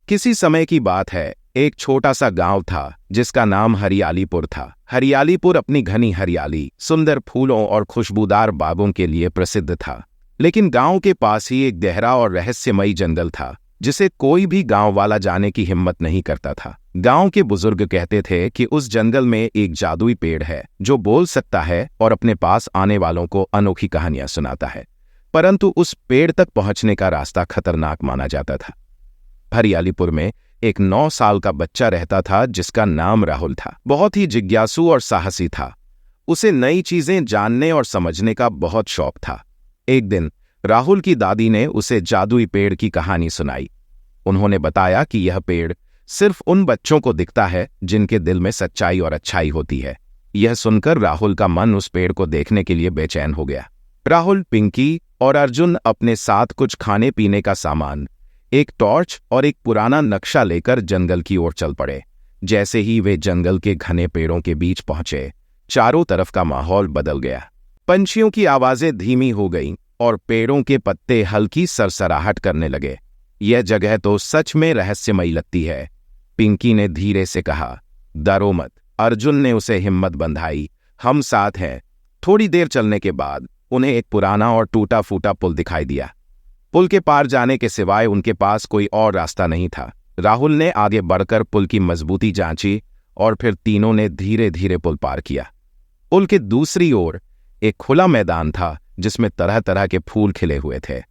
किसी समय की बात है, एक छोटा सा गांव था जिसका नाम हरियालीपुर था। हरियालीपुर अपनी घनी हरियाली, सुंदर फूलों और खुशबूदार बागों के लिए प्रसिद्ध था। लेकिन गांव के पास ही एक गहरा और रहस्यमयी जंगल था जिसे कोई भी गांव वाला जाने की हिम्मत नहीं करता था। गांव के बुजुर्ग कहते थे कि उस जंगल में एक जादुई पेड़ है जो बोल सकता है और अपने पास आने वालों को अनोखी कहानियां सुनाता है। परंतु उस पेड़ तक पहुंचने का रास्ता खतरनाक माना जाता था। हरियालीपुर में एक 9 साल का बच्चा रहता था जिसका नाम राहुल था। बहुत ही जिज्ञासु और साहसी था। उसे नई चीजें जानने और समझने का बहुत शौक था। एक दिन राहुल की दादी ने उसे जादुई पेड़ की कहानी सुनाई। उन्होंने बताया कि यह पेड़ सिर्फ उन बच्चों को दिखता है जिनके दिल में सच्चाई और अच्छाई होती है। यह सुनकर राहुल का मन उस पेड़ को देखने के लिए बेचैन हो गया। राहुल, पिंकी और अर्जुन अपने साथ कुछ खाने पीने का सामान, एक टॉर्च और एक पुराना नक्शा लेकर जंगल की ओर चल पड़े। जैसे ही वे जंगल के घने पेड़ों के बीच पहुंचे, चारों तरफ का माहौल बदल गया। पंछियों की आवाजें धीमी हो गईं और पेड़ों के पत्ते हल्की सरसराहट करने लगे। यह जगह तो सच में रहस्यमयी लगती है, पिंकी ने धीरे से कहा। डरो मत, अर्जुन ने उसे हिम्मत बंधाई। हम साथ हैं। थोड़ी देर चलने के बाद उन्हें एक पुराना और टूटा फूटा पुल दिखाई दिया। पुल के पार जाने के सिवाय उनके पास कोई और रास्ता नहीं था। राहुल ने आगे बढ़कर पुल की मजबूती जांची और फिर तीनों ने धीरे धीरे पुल पार किया। पुल के दूसरी ओर एक खुला मैदान था जिसमें तरह तरह के फूल खिले हुए थे।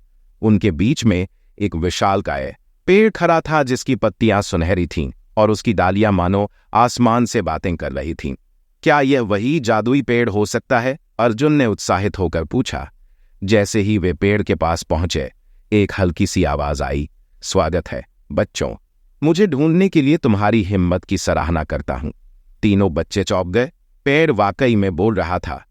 उनके बीच में एक विशालकाय पेड़ खड़ा था जिसकी पत्तियां सुनहरी थीं और उसकी डालियां मानो आसमान से बातें कर रही थीं। क्या यह वही जादुई पेड़ हो सकता है? अर्जुन ने उत्साहित होकर पूछा। जैसे ही वे पेड़ के पास पहुंचे, एक हल्की सी आवाज आई, स्वागत है बच्चों, मुझे ढूंढने के लिए तुम्हारी हिम्मत की सराहना करता हूं। तीनों बच्चे चौंक गए। पेड़ वाकई में बोल रहा था।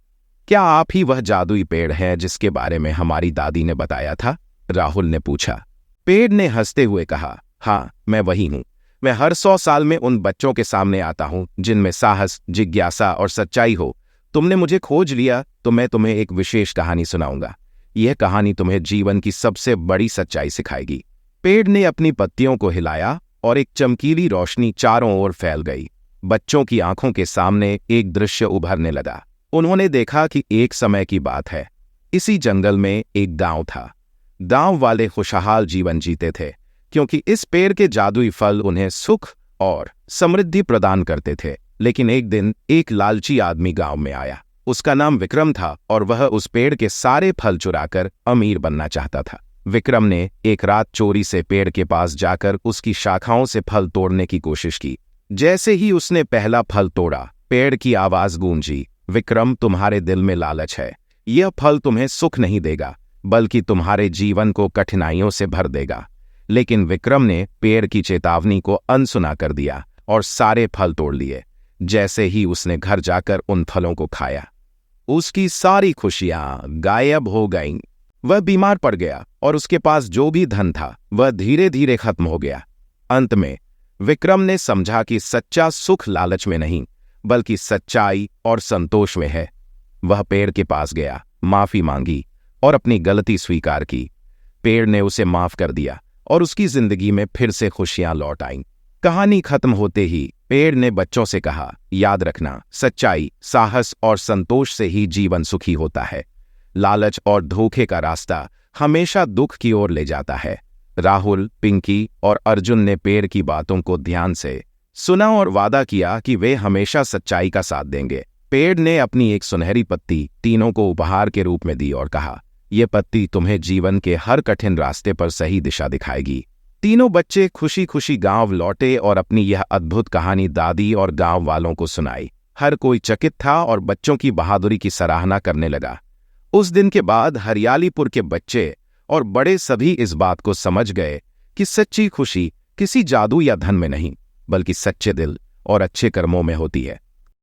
क्या आप ही वह जादुई पेड़ हैं जिसके बारे में हमारी दादी ने बताया था? राहुल ने पूछा। पेड़ ने हंसते हुए कहा, हाँ, मैं वही हूं। मैं हर 100 साल में उन बच्चों के सामने आता हूं जिनमें साहस, जिज्ञासा और सच्चाई हो। तुमने मुझे खोज लिया तो मैं तुम्हें एक विशेष कहानी सुनाऊंगा। यह कहानी तुम्हें जीवन की सबसे बड़ी सच्चाई सिखाएगी। पेड़ ने अपनी पत्तियों को हिलाया और एक चमकीली रोशनी चारों ओर फैल गई। बच्चों की आंखों के सामने एक दृश्य उभरने लगा। उन्होंने देखा कि एक समय की बात है। इसी जंगल में एक गांव था। गांव वाले खुशहाल जीवन जीते थे क्योंकि इस पेड़ के जादुई फल उन्हें सुख और समृद्धि प्रदान करते थे। लेकिन एक दिन एक लालची आदमी गांव में आया। उसका नाम विक्रम था और वह उस पेड़ के सारे फल चुराकर अमीर बनना चाहता था। विक्रम ने एक रात चोरी से पेड़ के पास जाकर उसकी शाखाओं से फल तोड़ने की कोशिश की। जैसे ही उसने पहला फल तोड़ा, पेड़ की आवाज गूंजी, विक्रम, तुम्हारे दिल में लालच है। यह फल तुम्हें सुख नहीं देगा बल्कि तुम्हारे जीवन को कठिनाइयों से भर देगा। लेकिन विक्रम ने पेड़ की चेतावनी को अनसुना कर दिया और सारे फल तोड़ लिए। जैसे ही उसने घर जाकर उन फलों को खाया, उसकी सारी खुशियां गायब हो गईं। वह बीमार पड़ गया और उसके पास जो भी धन था वह धीरे धीरे खत्म हो गया। अंत में विक्रम ने समझा कि सच्चा सुख लालच में नहीं बल्कि सच्चाई और संतोष में है। वह पेड़ के पास गया, माफी मांगी और अपनी गलती स्वीकार की। पेड़ ने उसे माफ कर दिया और उसकी जिंदगी में फिर से खुशियां लौट आईं। कहानी खत्म होते ही पेड़ ने बच्चों से कहा, याद रखना, सच्चाई, साहस और संतोष से ही जीवन सुखी होता है। लालच और धोखे का रास्ता हमेशा दुख की ओर ले जाता है। राहुल, पिंकी और अर्जुन ने पेड़ की बातों को ध्यान से सुना और वादा किया कि वे हमेशा सच्चाई का साथ देंगे। पेड़ ने अपनी एक सुनहरी पत्ती तीनों को उपहार के रूप में दी और कहा, यह पत्ती तुम्हें जीवन के हर कठिन रास्ते पर सही दिशा दिखाएगी। तीनों बच्चे खुशी खुशी गांव लौटे और अपनी यह अद्भुत कहानी दादी और गांव वालों को सुनाई। हर कोई चकित था और बच्चों की बहादुरी की सराहना करने लगा। उस दिन के बाद हरियालीपुर के बच्चे और बड़े सभी इस बात को समझ गए कि सच्ची खुशी किसी जादू या धन में नहीं बल्कि सच्चे दिल और अच्छे कर्मों में होती है।